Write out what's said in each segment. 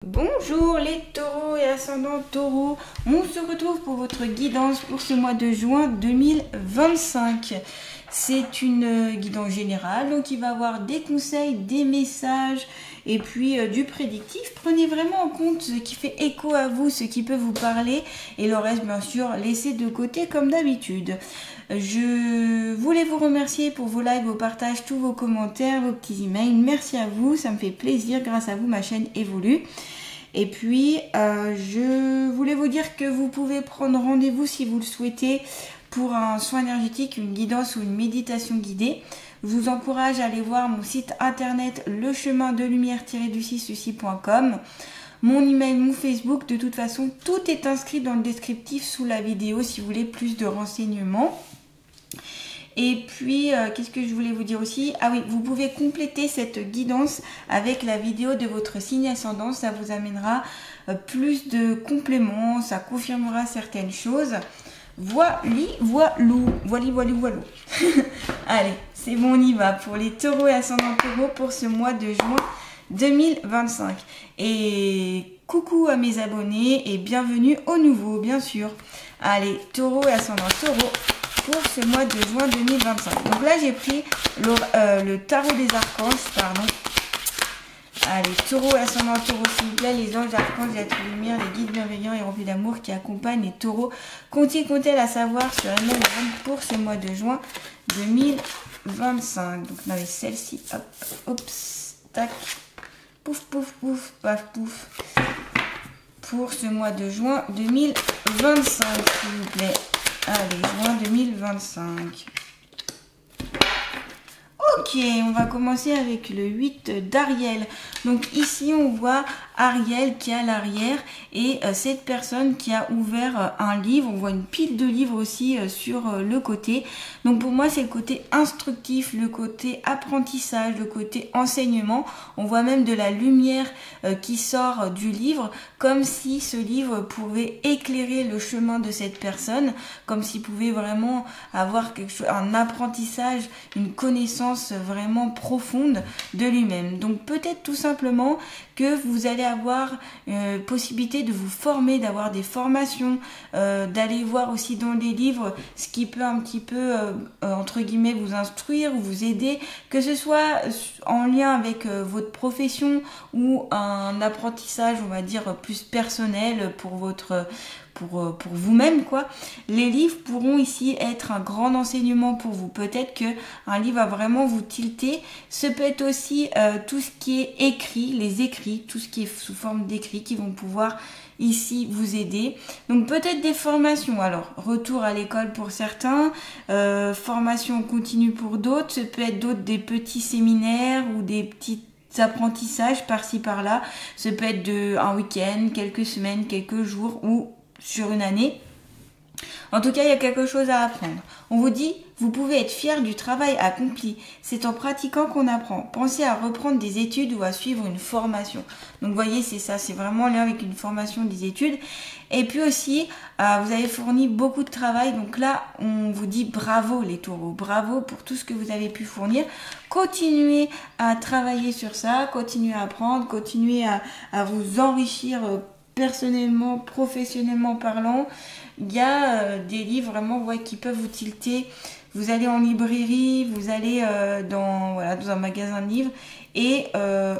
Bonjour les taureaux et ascendants taureaux, on se retrouve pour votre guidance pour ce mois de juin 2025. C'est une guidance générale, donc il va y avoir des conseils, des messages et puis du prédictif. Prenez vraiment en compte ce qui fait écho à vous, ce qui peut vous parler et le reste bien sûr laissez de côté comme d'habitude. Je voulais vous remercier pour vos likes, vos partages, tous vos commentaires, vos petits emails. Merci à vous, ça me fait plaisir. Grâce à vous, ma chaîne évolue. Et puis, je voulais vous dire que vous pouvez prendre rendez-vous si vous le souhaitez pour un soin énergétique, une guidance ou une méditation guidée. Je vous encourage à aller voir mon site internet lechemindelumière-du6.com. Mon email, mon Facebook, de toute façon, tout est inscrit dans le descriptif sous la vidéo si vous voulez plus de renseignements. Et puis, qu'est-ce que je voulais vous dire aussi? Ah oui, vous pouvez compléter cette guidance avec la vidéo de votre signe ascendant. Ça vous amènera plus de compléments, ça confirmera certaines choses. Voili, voilou. Allez, c'est bon, on y va pour les taureaux et ascendants taureaux pour ce mois de juin 2025. Et coucou à mes abonnés et bienvenue aux nouveaux, bien sûr. Allez, taureaux et ascendants taureaux pour ce mois de juin 2025. Donc là, j'ai pris le tarot des archanges, pardon. Allez, taureau et ascendant taureau, s'il vous plaît, les anges, archanges, les êtres de lumière, les guides bienveillants et remplis d'amour qui accompagnent les taureaux. Qu'ont-ils à savoir sur elle-même pour ce mois de juin 2025? Donc on avait celle-ci, hop, oups, tac, pouf, pouf, pouf, paf, pouf. Pour ce mois de juin 2025, s'il vous plaît. Allez, juin 2025. Ok, on va commencer avec le 8 d'Ariel. Donc ici, on voit Ariel qui est à l'arrière et cette personne qui a ouvert un livre. On voit une pile de livres aussi sur le côté. Donc pour moi, c'est le côté instructif, le côté apprentissage, le côté enseignement. On voit même de la lumière qui sort du livre, comme si ce livre pouvait éclairer le chemin de cette personne, comme s'il pouvait vraiment avoir quelque chose, un apprentissage, une connaissance vraiment profonde de lui-même. Donc peut-être tout simplement que vous allez avoir possibilité de vous former, d'avoir des formations, d'aller voir aussi dans les livres ce qui peut un petit peu entre guillemets vous instruire ou vous aider, que ce soit en lien avec votre profession ou un apprentissage on va dire plus personnel pour votre pour vous-même quoi. Les livres pourront ici être un grand enseignement pour vous. Peut-être que un livre va vraiment vous tilter. Ce peut être aussi tout ce qui est écrit, les écrits, tout ce qui est sous forme d'écrits qui vont pouvoir ici vous aider. Donc peut-être des formations. Alors retour à l'école pour certains, formation continue pour d'autres. Ce peut être d'autres des petits séminaires ou des petits apprentissages par-ci par-là. Ce peut être un week-end, quelques semaines, quelques jours ou sur une année. En tout cas, il y a quelque chose à apprendre. On vous dit, vous pouvez être fier du travail accompli. C'est en pratiquant qu'on apprend. Pensez à reprendre des études ou à suivre une formation. Donc, vous voyez, c'est ça. C'est vraiment lien avec une formation, des études. Et puis aussi, vous avez fourni beaucoup de travail. Donc là, on vous dit bravo les taureaux. Bravo pour tout ce que vous avez pu fournir. Continuez à travailler sur ça. Continuez à apprendre. Continuez à vous enrichir personnellement, professionnellement parlant. Il y a des livres vraiment qui peuvent vous tilter. Vous allez en librairie, vous allez dans un magasin de livres et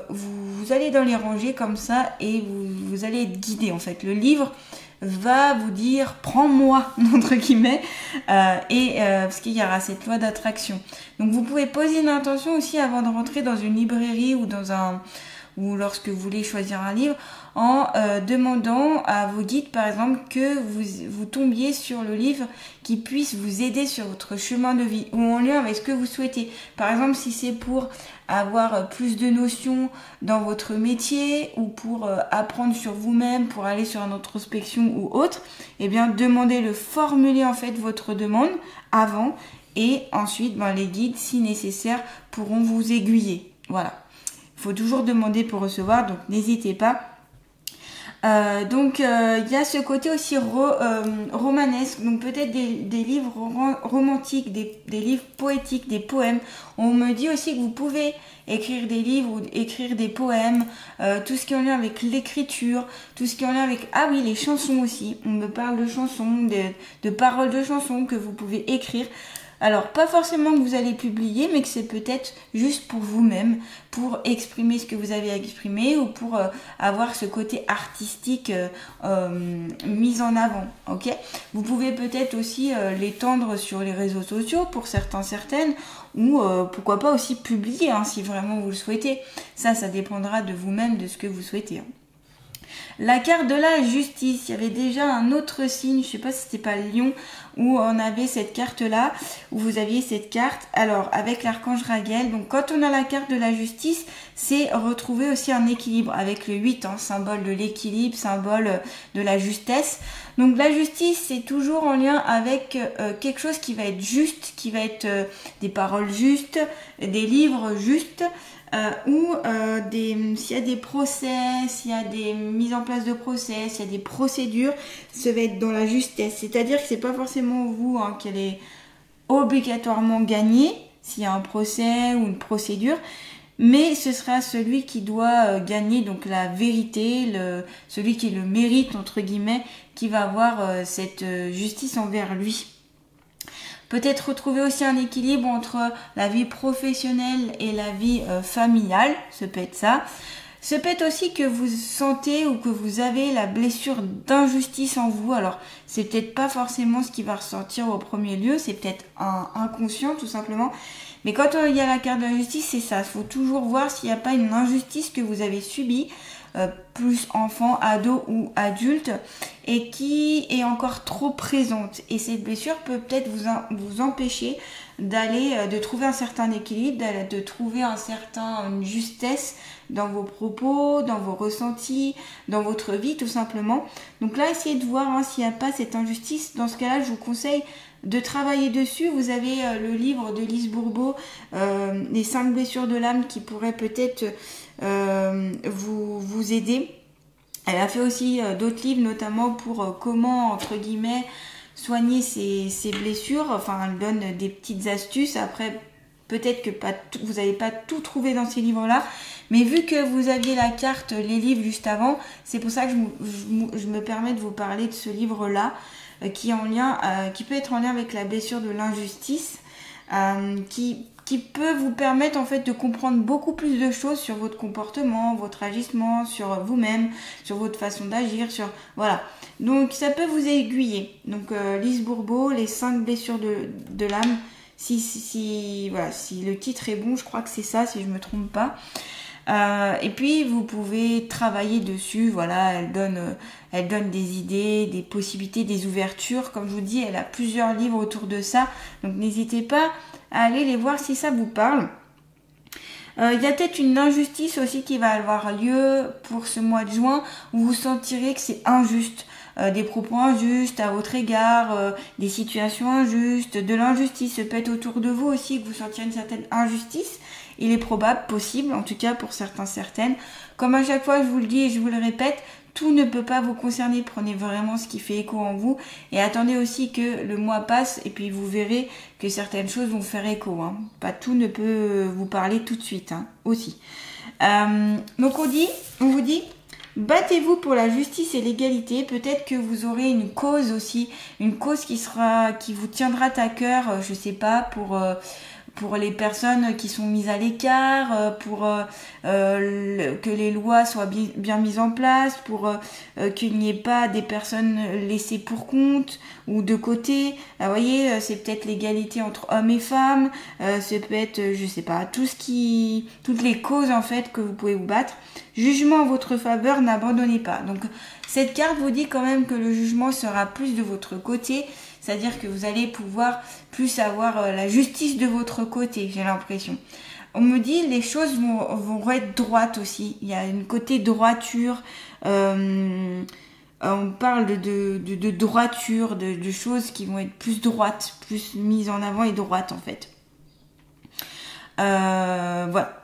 vous allez dans les rangées comme ça et vous allez être guidé en fait. Le livre va vous dire prends-moi entre guillemets parce qu'il y aura cette loi d'attraction. Donc vous pouvez poser une intention aussi avant de rentrer dans une librairie ou ou lorsque vous voulez choisir un livre, en demandant à vos guides, par exemple, que vous tombiez sur le livre qui puisse vous aider sur votre chemin de vie ou en lien avec ce que vous souhaitez. Par exemple, si c'est pour avoir plus de notions dans votre métier ou pour apprendre sur vous-même, pour aller sur une introspection ou autre, eh bien, demandez-le, formulez en fait votre demande avant et ensuite, les guides, si nécessaire, pourront vous aiguiller. Voilà. Il faut toujours demander pour recevoir, donc n'hésitez pas Donc il y a ce côté aussi romanesque, donc peut-être des livres romantiques, des livres poétiques, des poèmes. On me dit aussi que vous pouvez écrire des livres ou écrire des poèmes, tout ce qui est en lien avec l'écriture, tout ce qui est en lien avec... Ah oui, les chansons aussi. On me parle de chansons, de paroles de chansons que vous pouvez écrire. Alors, pas forcément que vous allez publier, mais que c'est peut-être juste pour vous-même, pour exprimer ce que vous avez à exprimer ou pour avoir ce côté artistique mis en avant, ok? Vous pouvez peut-être aussi l'étendre sur les réseaux sociaux pour certaines, ou pourquoi pas aussi publier, hein, si vraiment vous le souhaitez. Ça dépendra de vous-même, de ce que vous souhaitez, hein. La carte de la justice, il y avait déjà un autre signe, je sais pas si c'était pas le lion, où on avait cette carte-là, où vous aviez cette carte. Alors, avec l'archange Raguel, donc quand on a la carte de la justice, c'est retrouver aussi un équilibre avec le 8, hein, symbole de l'équilibre, symbole de la justesse. Donc la justice, c'est toujours en lien avec quelque chose qui va être juste, qui va être des paroles justes, des livres justes, s'il y a des procès, s'il y a des mises en place de procès, s'il y a des procédures, ça va être dans la justesse. C'est-à-dire que c'est pas forcément vous, hein, qui allez obligatoirement gagner s'il y a un procès ou une procédure, mais ce sera celui qui doit gagner, donc la vérité, celui qui le mérite, entre guillemets, qui va avoir cette justice envers lui. Peut-être retrouver aussi un équilibre entre la vie professionnelle et la vie familiale, ça peut être ça. Ça peut être aussi que vous sentez ou que vous avez la blessure d'injustice en vous. Alors, c'est peut-être pas forcément ce qui va ressortir au premier lieu, c'est peut-être inconscient tout simplement. Mais quand il y a la carte d'injustice, c'est ça. Il faut toujours voir s'il n'y a pas une injustice que vous avez subie, plus enfant, ado ou adulte, et qui est encore trop présente. Et cette blessure peut peut-être vous empêcher de trouver un certain équilibre, de trouver une justesse dans vos propos, dans vos ressentis, dans votre vie tout simplement. Donc là, essayez de voir, hein, s'il n'y a pas cette injustice. Dans ce cas-là, je vous conseille de travailler dessus. Vous avez le livre de Lise Bourbeau, les 5 blessures de l'âme, qui pourrait peut-être vous aider. Elle a fait aussi d'autres livres, notamment pour comment, entre guillemets, soigner ses blessures. Enfin, elle donne des petites astuces. Après, peut-être que vous n'allez pas tout trouver dans ces livres-là, mais vu que vous aviez la carte, les livres juste avant, c'est pour ça que je me permets de vous parler de ce livre-là, qui peut être en lien avec la blessure de l'injustice, qui peut vous permettre en fait de comprendre beaucoup plus de choses sur votre comportement, votre agissement, sur vous-même, sur votre façon d'agir, voilà. Donc ça peut vous aiguiller. Donc Lise Bourbeau, les 5 blessures de l'âme. Si le titre est bon, je crois que c'est ça, si je me trompe pas. Et puis vous pouvez travailler dessus. Voilà, elle donne des idées, des possibilités, des ouvertures. Comme je vous dis, elle a plusieurs livres autour de ça. Donc n'hésitez pas à aller les voir si ça vous parle. Il y a peut-être une injustice aussi qui va avoir lieu pour ce mois de juin, où vous sentirez que c'est injuste. Des propos injustes à votre égard, des situations injustes, de l'injustice. Ça peut être autour de vous aussi que vous sentirez une certaine injustice. Il est probable, possible, en tout cas pour certaines. Comme à chaque fois je vous le dis et je vous le répète, tout ne peut pas vous concerner. Prenez vraiment ce qui fait écho en vous et attendez aussi que le mois passe et puis vous verrez que certaines choses vont faire écho, hein. Pas tout ne peut vous parler tout de suite, hein, aussi. Donc on vous dit, battez-vous pour la justice et l'égalité. Peut-être que vous aurez une cause aussi, une cause qui vous tiendra à cœur, je sais pas, pour les personnes qui sont mises à l'écart, pour que les lois soient bien mises en place, pour qu'il n'y ait pas des personnes laissées pour compte ou de côté. Vous voyez, c'est peut-être l'égalité entre hommes et femmes, c'est peut-être, je sais pas, toutes les causes en fait que vous pouvez vous battre. Jugement en votre faveur, n'abandonnez pas. Donc cette carte vous dit quand même que le jugement sera plus de votre côté. C'est-à-dire que vous allez pouvoir plus avoir la justice de votre côté, j'ai l'impression. On me dit les choses vont être droites aussi. Il y a une côté droiture. On parle de droiture, de choses qui vont être plus droites, plus mises en avant et droites en fait. Voilà.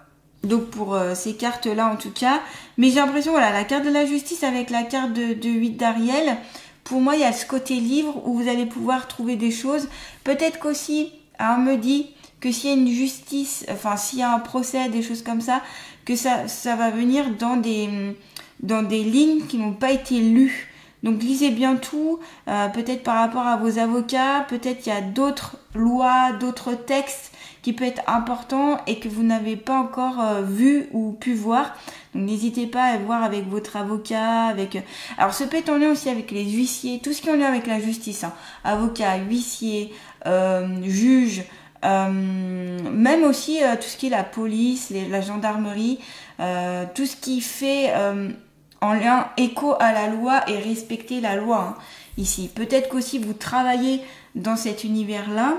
Donc pour ces cartes-là en tout cas. Mais j'ai l'impression, voilà, la carte de la justice avec la carte de 8 d'Ariel, pour moi il y a ce côté livre où vous allez pouvoir trouver des choses. Peut-être qu'aussi, on me dit que s'il y a une justice, enfin s'il y a un procès, des choses comme ça, que ça va venir dans des lignes qui n'ont pas été lues. Donc lisez bien tout, peut-être par rapport à vos avocats, peut-être il y a d'autres lois, d'autres textes qui peuvent être importants et que vous n'avez pas encore vu ou pu voir. Donc n'hésitez pas à voir avec votre avocat, alors ce peut être en lien aussi avec les huissiers, tout ce qui est en lien avec la justice, hein. Avocat, huissier, juge, même aussi tout ce qui est la police, la gendarmerie, tout ce qui fait en lien écho à la loi et respecter la loi, hein, ici. Peut-être qu'aussi vous travaillez dans cet univers-là,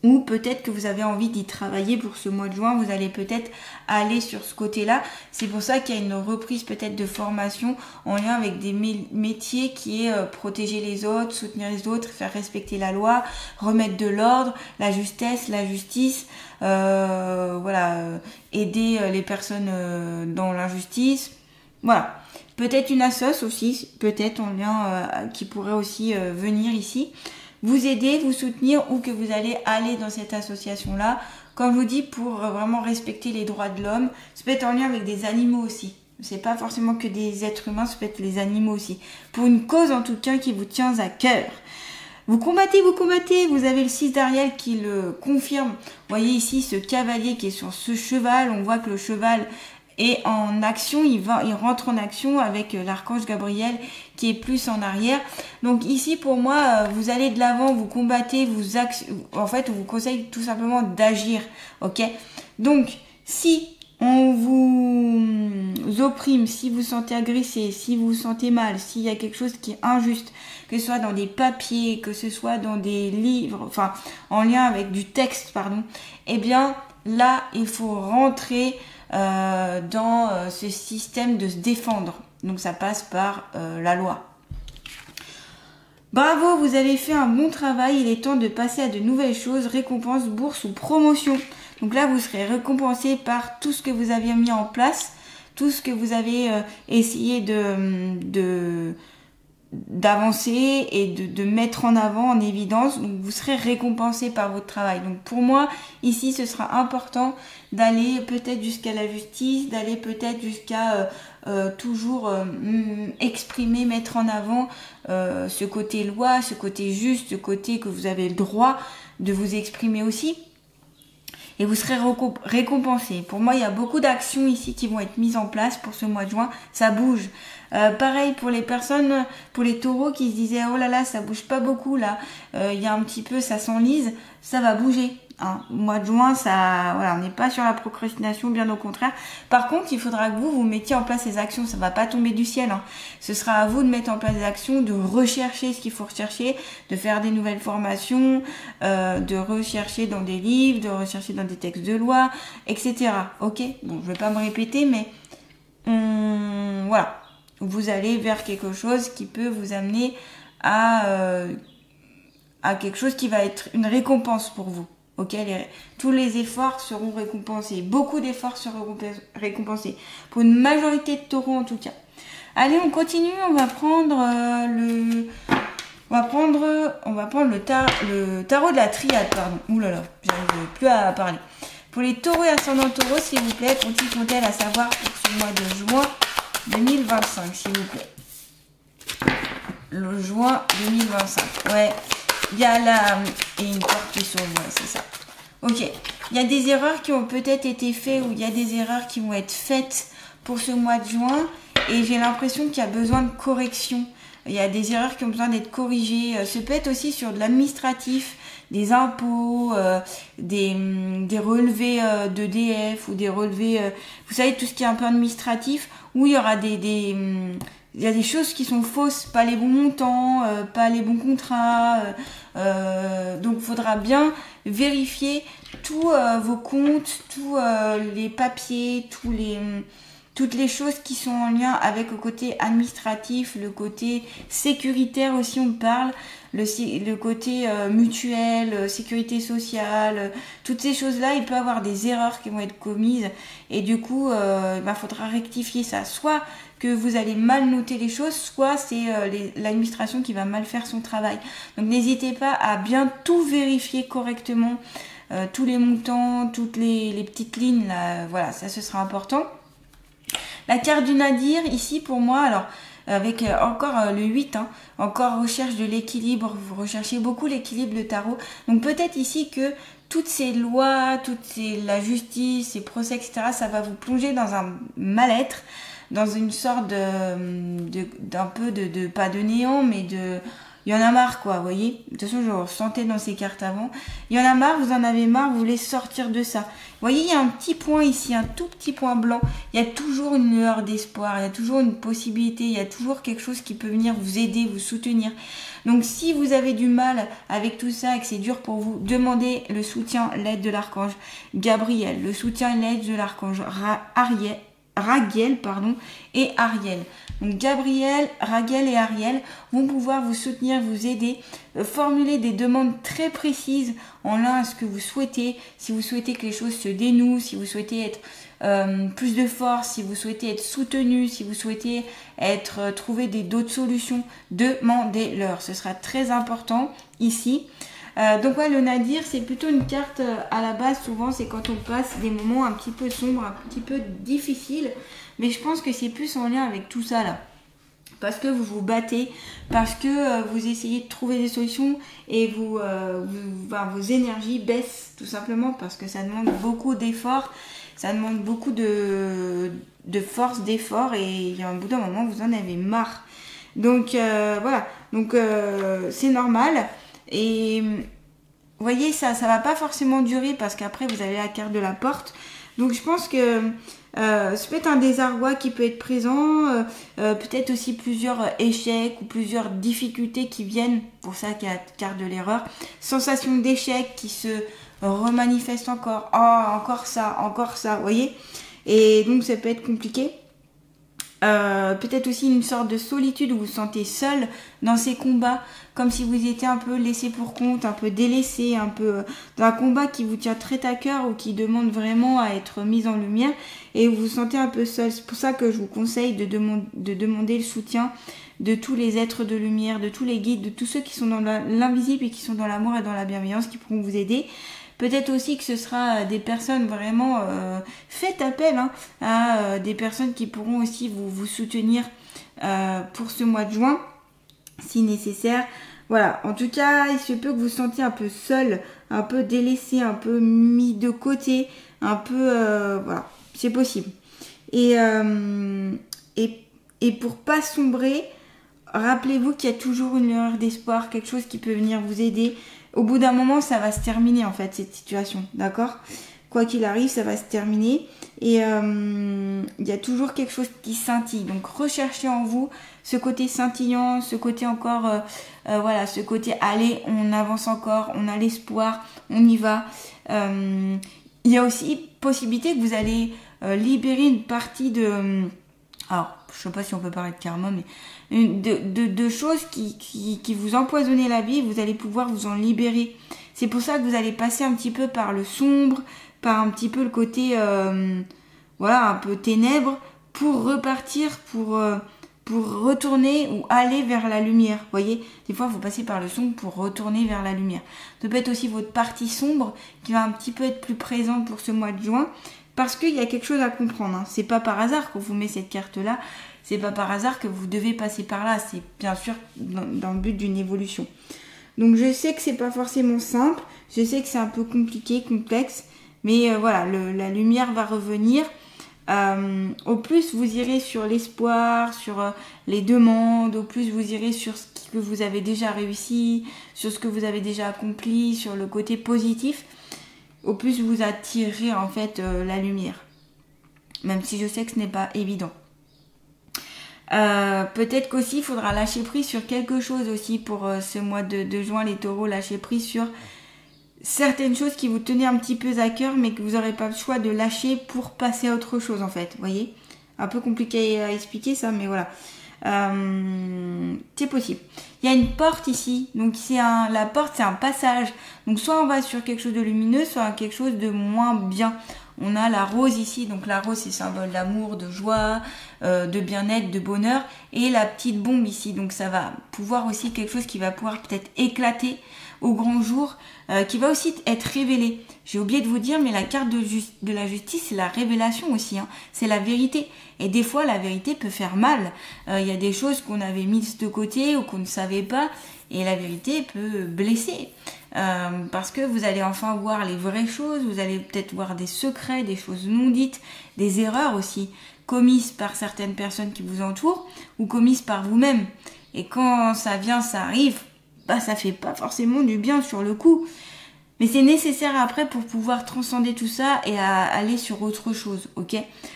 ou peut-être que vous avez envie d'y travailler pour ce mois de juin, vous allez peut-être aller sur ce côté-là. C'est pour ça qu'il y a une reprise peut-être de formation en lien avec des métiers qui est protéger les autres, soutenir les autres, faire respecter la loi, remettre de l'ordre, la justesse, la justice, aider les personnes dans l'injustice. Voilà. Peut-être une assoce aussi, peut-être en lien qui pourrait aussi venir ici. Vous aider, vous soutenir ou que vous allez aller dans cette association-là, comme je vous dis, pour vraiment respecter les droits de l'homme. Ça peut être en lien avec des animaux aussi. C'est pas forcément que des êtres humains, ça peut être les animaux aussi. Pour une cause en tout cas qui vous tient à cœur. Vous combattez, vous avez le 6 d'Ariel qui le confirme. Vous voyez ici ce cavalier qui est sur ce cheval, on voit que le cheval est en action, il rentre en action avec l'archange Gabriel qui est plus en arrière. Donc ici pour moi, vous allez de l'avant, vous combattez, en fait on vous conseille tout simplement d'agir, ok? Donc si on vous opprime, si vous sentez agressé, si vous vous sentez mal, s'il y a quelque chose qui est injuste, que ce soit dans des papiers, que ce soit dans des livres, enfin en lien avec du texte, pardon, eh bien là il faut rentrer dans ce système de se défendre. Donc ça passe par la loi. Bravo, vous avez fait un bon travail, il est temps de passer à de nouvelles choses, récompense, bourse ou promotion. Donc là, vous serez récompensé par tout ce que vous avez mis en place, tout ce que vous avez essayé d'avancer et de mettre en avant, en évidence. Donc vous serez récompensé par votre travail. Donc pour moi, ici, ce sera important d'aller peut-être jusqu'à la justice, d'aller peut-être jusqu'à toujours exprimer, mettre en avant ce côté loi, ce côté juste, ce côté que vous avez le droit de vous exprimer aussi. Et vous serez récompensé. Pour moi, il y a beaucoup d'actions ici qui vont être mises en place pour ce mois de juin. Ça bouge. Pareil pour les personnes, pour les taureaux qui se disaient « Oh là là, ça bouge pas beaucoup là. Il y a un petit peu, ça s'enlise. » Ça va bouger. Hein. Au mois de juin, on n'est pas sur la procrastination, bien au contraire. Par contre, il faudra que vous mettiez en place ces actions. Ça va pas tomber du ciel. Hein. Ce sera à vous de mettre en place des actions, de rechercher ce qu'il faut rechercher, de faire des nouvelles formations, de rechercher dans des livres, de rechercher dans des textes de loi, etc. Ok? Bon, je vais pas me répéter, mais voilà. Vous allez vers quelque chose qui peut vous amener à quelque chose qui va être une récompense pour vous. Ok, tous les efforts seront récompensés. Beaucoup d'efforts seront récompensés. Pour une majorité de taureaux en tout cas. Allez, on continue. On va prendre le tarot de la triade, pardon. Ouh là là, j'arrive plus à parler. Pour les taureaux et ascendants taureaux, s'il vous plaît, petit comptel à savoir pour ce mois de juin 2025, s'il vous plaît. Le juin 2025. Ouais. Il y a et une porte qui s'ouvre, ouais, c'est ça. Ok. Il y a des erreurs qui ont peut-être été faites ou il y a des erreurs qui vont être faites pour ce mois de juin. Et j'ai l'impression qu'il y a besoin de correction. Il y a des erreurs qui ont besoin d'être corrigées. Ça peut être aussi sur de l'administratif, des impôts, des relevés d'EDF ou des relevés... vous savez, tout ce qui est un peu administratif, où il y aura il y a des choses qui sont fausses, pas les bons montants, pas les bons contrats. Donc il faudra bien vérifier tous vos comptes, tous les papiers, tous toutes les choses qui sont en lien avec le côté administratif, le côté sécuritaire aussi on parle, le côté mutuel, sécurité sociale, toutes ces choses-là, il peut y avoir des erreurs qui vont être commises et du coup, faudra rectifier ça. Soit que vous allez mal noter les choses, soit c'est l'administration qui va mal faire son travail. Donc n'hésitez pas à bien tout vérifier correctement, tous les montants, toutes les petites lignes, là, voilà, ça ce sera important. La carte du Nadir, ici pour moi, alors avec encore le 8, encore recherche de l'équilibre, vous recherchez beaucoup l'équilibre, le tarot. Donc peut-être ici que toutes ces lois, la justice, ces procès, etc., ça va vous plonger dans un mal-être, dans une sorte d'un peu de pas de néant, mais il y en a marre, quoi, vous voyez. De toute façon, je le ressentais dans ces cartes avant. Il y en a marre, vous en avez marre, vous voulez sortir de ça. Vous voyez, il y a un petit point ici, un tout petit point blanc. Il y a toujours une lueur d'espoir, il y a toujours une possibilité, il y a toujours quelque chose qui peut venir vous aider, vous soutenir. Donc, si vous avez du mal avec tout ça et que c'est dur pour vous, demandez le soutien, l'aide de l'archange Gabriel, le soutien et l'aide de l'archange Raguel, et Ariel. Donc Gabriel, Raguel et Ariel vont pouvoir vous soutenir, vous aider, formuler des demandes très précises en lien à ce que vous souhaitez. Si vous souhaitez que les choses se dénouent, si vous souhaitez être plus de force, si vous souhaitez être soutenu, si vous souhaitez trouver d'autres solutions, demandez-leur. Ce sera très important ici. Donc ouais, le Nadir, c'est plutôt une carte à la base, souvent c'est quand on passe des moments un petit peu sombres, un petit peu difficiles, mais je pense que c'est plus en lien avec tout ça là. Parce que vous vous battez, parce que vous essayez de trouver des solutions et vos énergies baissent tout simplement parce que ça demande beaucoup d'efforts, ça demande beaucoup de force, d'effort et il y a un bout d'un moment vous en avez marre. Donc voilà, donc c'est normal. Et vous voyez, ça va pas forcément durer parce qu'après vous avez la carte de la porte. Donc je pense que ça peut être un désarroi qui peut être présent, peut-être aussi plusieurs échecs ou plusieurs difficultés qui viennent, pour ça qu'il y a la carte de l'erreur. Sensation d'échec qui se remanifeste encore. Oh, encore ça, vous voyez. Et donc ça peut être compliqué. Peut-être aussi une sorte de solitude où vous vous sentez seul dans ces combats, comme si vous étiez un peu laissé pour compte, un peu délaissé, un peu dans un combat qui vous tient très à cœur ou qui demande vraiment à être mis en lumière et vous vous sentez un peu seul. C'est pour ça que je vous conseille de demander le soutien de tous les êtres de lumière, de tous les guides, de tous ceux qui sont dans l'invisible et qui sont dans l'amour et dans la bienveillance, qui pourront vous aider. Peut-être aussi que ce sera des personnes vraiment... faites appel à des personnes qui pourront aussi vous soutenir pour ce mois de juin, si nécessaire. Voilà, en tout cas, il se peut que vous vous sentiez un peu seul, un peu délaissé, un peu mis de côté, un peu... voilà, c'est possible. Et pour pas sombrer, rappelez-vous qu'il y a toujours une lueur d'espoir, quelque chose qui peut venir vous aider. Au bout d'un moment, ça va se terminer en fait, cette situation, d'accord ? Quoi qu'il arrive, ça va se terminer. Et il y a toujours quelque chose qui scintille. Donc recherchez en vous ce côté scintillant, ce côté encore, ce côté allez, on avance encore, on a l'espoir, on y va. Il y a aussi possibilité que vous allez libérer une partie de... alors, je sais pas si on peut parler de karma, mais de choses qui vous empoisonnaient la vie, vous allez pouvoir vous en libérer. C'est pour ça que vous allez passer un petit peu par le sombre, par un petit peu le côté, un peu ténèbres, pour repartir, pour retourner ou aller vers la lumière. Vous voyez, des fois, vous passez par le sombre pour retourner vers la lumière. Ça peut être aussi votre partie sombre qui va un petit peu être plus présente pour ce mois de juin. Parce qu'il y a quelque chose à comprendre. C'est pas par hasard qu'on vous met cette carte-là. C'est pas par hasard que vous devez passer par là. C'est bien sûr dans le but d'une évolution. Donc je sais que c'est pas forcément simple. Je sais que c'est un peu compliqué, complexe. Mais la lumière va revenir. Au plus vous irez sur l'espoir, sur les demandes. Au plus vous irez sur ce que vous avez déjà réussi, sur ce que vous avez déjà accompli, sur le côté positif. Au plus vous attirez en fait la lumière. Même si je sais que ce n'est pas évident. Peut-être qu'aussi il faudra lâcher prise sur quelque chose aussi pour ce mois de juin, les taureaux, lâcher prise sur certaines choses qui vous tenaient un petit peu à cœur mais que vous n'aurez pas le choix de lâcher pour passer à autre chose en fait, vous voyez. un peu compliqué à expliquer ça, mais voilà. C'est possible. Il y a une porte ici, donc la porte c'est un passage. Donc soit on va sur quelque chose de lumineux, soit quelque chose de moins bien. On a la rose ici, donc la rose c'est symbole d'amour, de joie, de bien-être, de bonheur. Et la petite bombe ici, donc ça va pouvoir aussi quelque chose qui va pouvoir peut-être éclater au grand jour, qui va aussi être révélé. J'ai oublié de vous dire, mais la carte de la justice, c'est la révélation aussi, hein. C'est la vérité. Et des fois, la vérité peut faire mal. Il y a des choses qu'on avait mises de côté ou qu'on ne savait pas, et la vérité peut blesser. Parce que vous allez enfin voir les vraies choses, vous allez peut-être voir des secrets, des choses non dites, des erreurs aussi, commises par certaines personnes qui vous entourent, ou commises par vous-même. Et quand ça vient, ça arrive, bah ça fait pas forcément du bien sur le coup. Mais c'est nécessaire après pour pouvoir transcender tout ça et aller sur autre chose, ok?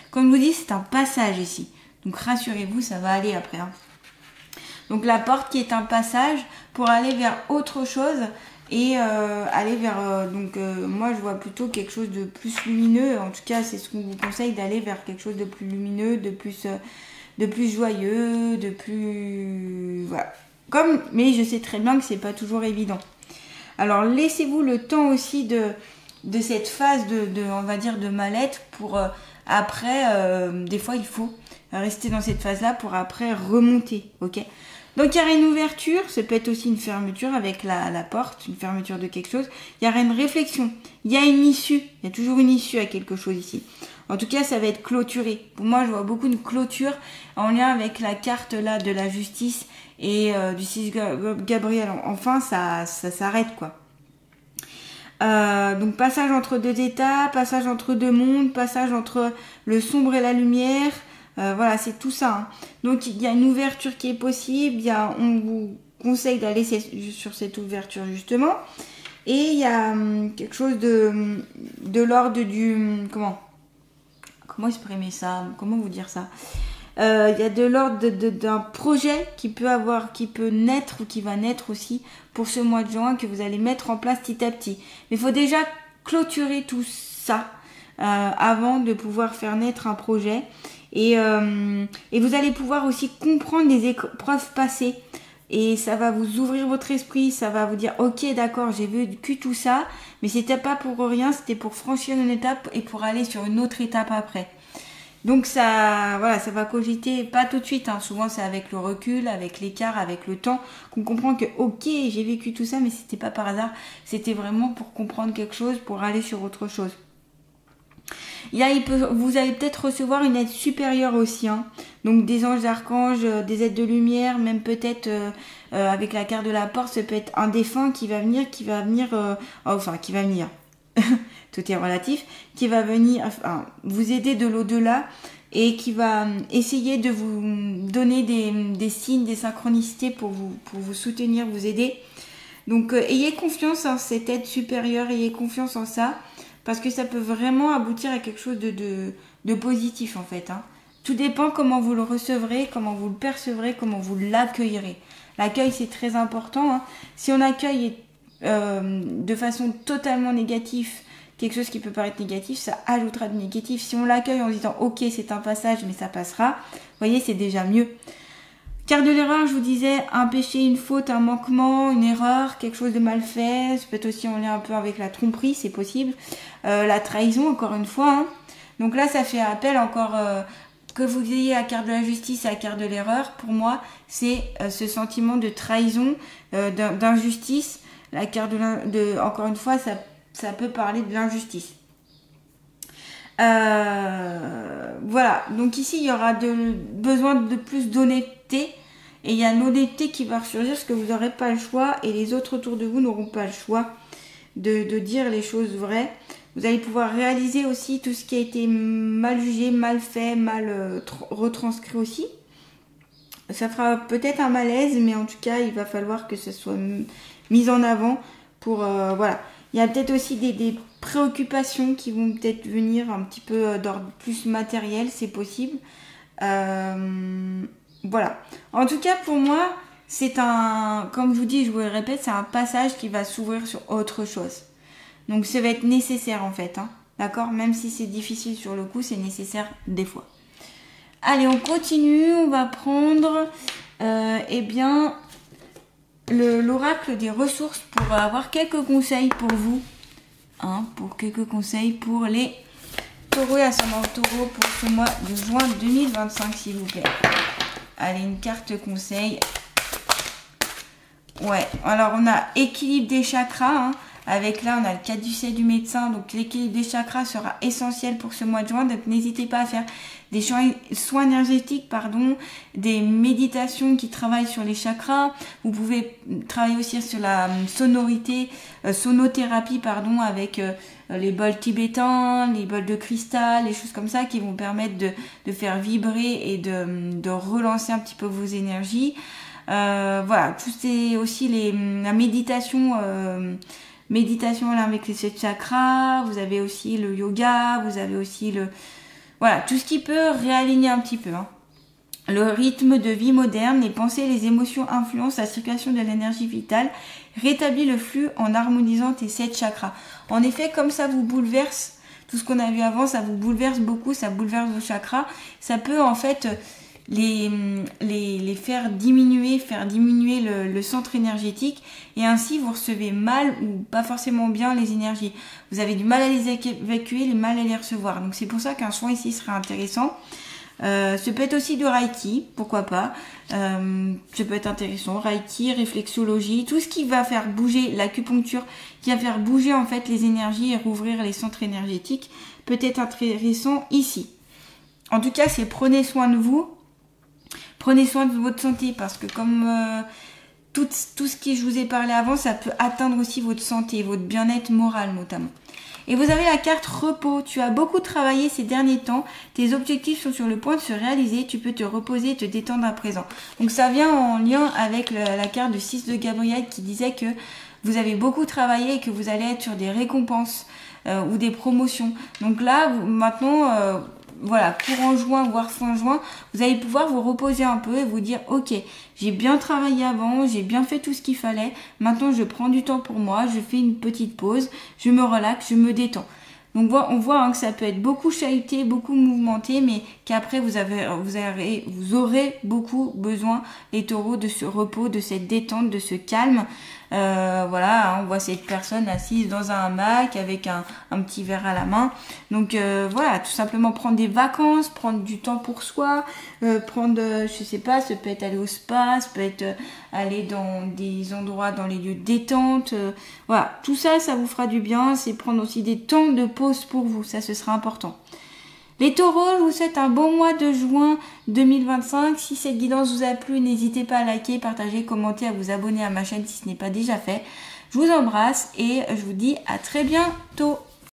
Comme je vous dis, c'est un passage ici. Donc rassurez-vous, ça va aller après, hein. Donc la porte qui est un passage pour aller vers autre chose et aller vers... moi je vois plutôt quelque chose de plus lumineux. En tout cas, c'est ce qu'on vous conseille, d'aller vers quelque chose de plus lumineux, de plus joyeux, de plus... Voilà. Mais je sais très bien que c'est pas toujours évident. Alors laissez-vous le temps aussi de cette phase on va dire de mal-être pour après, des fois il faut rester dans cette phase-là pour après remonter, ok? Donc il y aura une ouverture, ça peut être aussi une fermeture avec la porte, une fermeture de quelque chose. Il y aura une réflexion, il y a une issue, il y a toujours une issue à quelque chose ici. En tout cas, ça va être clôturé. Pour moi, je vois beaucoup de clôture en lien avec la carte là de la justice et du 6 Gabriel. Enfin, ça s'arrête quoi. Donc passage entre deux états, passage entre deux mondes, passage entre le sombre et la lumière. Voilà, c'est tout ça, hein. Donc il y a une ouverture qui est possible. On vous conseille d'aller sur cette ouverture justement. Et il y a quelque chose de l'ordre du... Comment exprimer ça? Comment vous dire ça? Il y a de l'ordre d'un projet qui peut naître ou qui va naître aussi pour ce mois de juin, que vous allez mettre en place petit à petit. Mais il faut déjà clôturer tout ça avant de pouvoir faire naître un projet. Et vous allez pouvoir aussi comprendre les épreuves passées. Et ça va vous ouvrir votre esprit, ça va vous dire ok d'accord, j'ai vécu tout ça, mais c'était pas pour rien, c'était pour franchir une étape et pour aller sur une autre étape après. Donc ça va cogiter, pas tout de suite, hein. Souvent c'est avec le recul, avec l'écart, avec le temps, qu'on comprend que ok, j'ai vécu tout ça, mais c'était pas par hasard, c'était vraiment pour comprendre quelque chose, pour aller sur autre chose. Vous allez peut-être recevoir une aide supérieure aussi, hein. Donc des anges, archanges, des aides de lumière, même peut-être avec la carte de la porte, ça peut être un défunt qui va venir, tout est relatif, qui va venir vous aider de l'au-delà et qui va essayer de vous donner des signes, des synchronicités pour vous soutenir, vous aider. Donc ayez confiance en cette aide supérieure, ayez confiance en ça, parce que ça peut vraiment aboutir à quelque chose de positif en fait, hein. Tout dépend comment vous le recevrez, comment vous le percevrez, comment vous l'accueillerez. L'accueil c'est très important, hein. Si on accueille de façon totalement négative quelque chose qui peut paraître négatif, ça ajoutera du négatif. Si on l'accueille en disant ok c'est un passage mais ça passera, vous voyez c'est déjà mieux. Carte de l'erreur, je vous disais, un péché, une faute, un manquement, une erreur, quelque chose de mal fait. Ça peut être aussi en lien un peu avec la tromperie, c'est possible. La trahison, encore une fois, hein. Donc là, ça fait appel encore que vous ayez la carte de la justice et la carte de l'erreur. Pour moi, c'est ce sentiment de trahison, d'injustice. La carte encore une fois, ça peut parler de l'injustice. Voilà, donc ici il y aura besoin de plus d'honnêteté, et il y a une honnêteté qui va ressurgir parce que vous n'aurez pas le choix et les autres autour de vous n'auront pas le choix de dire les choses vraies. Vous allez pouvoir réaliser aussi tout ce qui a été mal jugé, mal fait, mal retranscrit aussi. Ça fera peut-être un malaise, mais en tout cas il va falloir que ce soit mis en avant pour voilà. Il y a peut-être aussi des préoccupations qui vont peut-être venir un petit peu d'ordre plus matériel, c'est possible. Voilà. En tout cas, pour moi, c'est comme je vous dis, je vous le répète, c'est un passage qui va s'ouvrir sur autre chose. Donc, ça va être nécessaire en fait, hein. D'accord? Même si c'est difficile sur le coup, c'est nécessaire des fois. Allez, on continue. On va prendre, eh bien, l'oracle des ressources pour avoir quelques conseils pour vous. Hein, pour quelques conseils pour les taureaux et ascendants taureaux pour ce mois de juin 2025, s'il vous plaît. Allez, une carte conseil. Ouais, alors on a équilibre des chakras. Hein. Avec là, on a le caducée du médecin. Donc l'équilibre des chakras sera essentiel pour ce mois de juin. Donc n'hésitez pas à faire des soins énergétiques, des méditations qui travaillent sur les chakras. Vous pouvez travailler aussi sur la sonothérapie, avec les bols tibétains, les bols de cristal, les choses comme ça qui vont permettre de faire vibrer et de relancer un petit peu vos énergies. Voilà, tout c'est aussi la méditation. Méditation là avec les 7 chakras, vous avez aussi le yoga, vous avez aussi voilà, tout ce qui peut réaligner un petit peu. Hein. Le rythme de vie moderne, les pensées et les émotions influencent la circulation de l'énergie vitale, rétablit le flux en harmonisant tes 7 chakras. En effet, comme ça vous bouleverse, tout ce qu'on a vu avant, ça vous bouleverse beaucoup, ça bouleverse vos chakras, ça peut en fait les faire diminuer le centre énergétique et ainsi vous recevez mal ou pas forcément bien les énergies. Vous avez du mal à les évacuer, du mal à les recevoir. Donc c'est pour ça qu'un soin ici serait intéressant. Ça peut être aussi du Reiki, pourquoi pas. Ça peut être intéressant. Reiki, réflexologie, tout ce qui va faire bouger l'acupuncture, qui va faire bouger en fait les énergies et rouvrir les centres énergétiques, peut être intéressant ici. En tout cas, c'est prenez soin de vous. Prenez soin de votre santé parce que comme tout ce que je vous ai parlé avant, ça peut atteindre aussi votre santé, votre bien-être moral notamment. Et vous avez la carte repos. Tu as beaucoup travaillé ces derniers temps. Tes objectifs sont sur le point de se réaliser. Tu peux te reposer et te détendre à présent. Donc ça vient en lien avec la carte de 6 de Gabriel qui disait que vous avez beaucoup travaillé et que vous allez être sur des récompenses ou des promotions. Donc là, maintenant... voilà, courant juin, voire fin juin, vous allez pouvoir vous reposer un peu et vous dire ok, j'ai bien travaillé avant, j'ai bien fait tout ce qu'il fallait, maintenant je prends du temps pour moi, je fais une petite pause, je me relaxe, je me détends. Donc on voit que ça peut être beaucoup chahuté, beaucoup mouvementé, mais qu'après vous aurez beaucoup besoin, les taureaux, de ce repos, de cette détente, de ce calme. Voilà, on voit cette personne assise dans un hamac avec un petit verre à la main. Donc voilà, tout simplement prendre des vacances, prendre du temps pour soi, je sais pas, ça peut être aller au spa, ça peut être aller dans des endroits, dans les lieux de détente. Voilà, tout ça, ça vous fera du bien. C'est prendre aussi des temps de pause pour vous, ça ce sera important. Les taureaux, je vous souhaite un bon mois de juin 2025. Si cette guidance vous a plu, n'hésitez pas à liker, partager, commenter, à vous abonner à ma chaîne si ce n'est pas déjà fait. Je vous embrasse et je vous dis à très bientôt.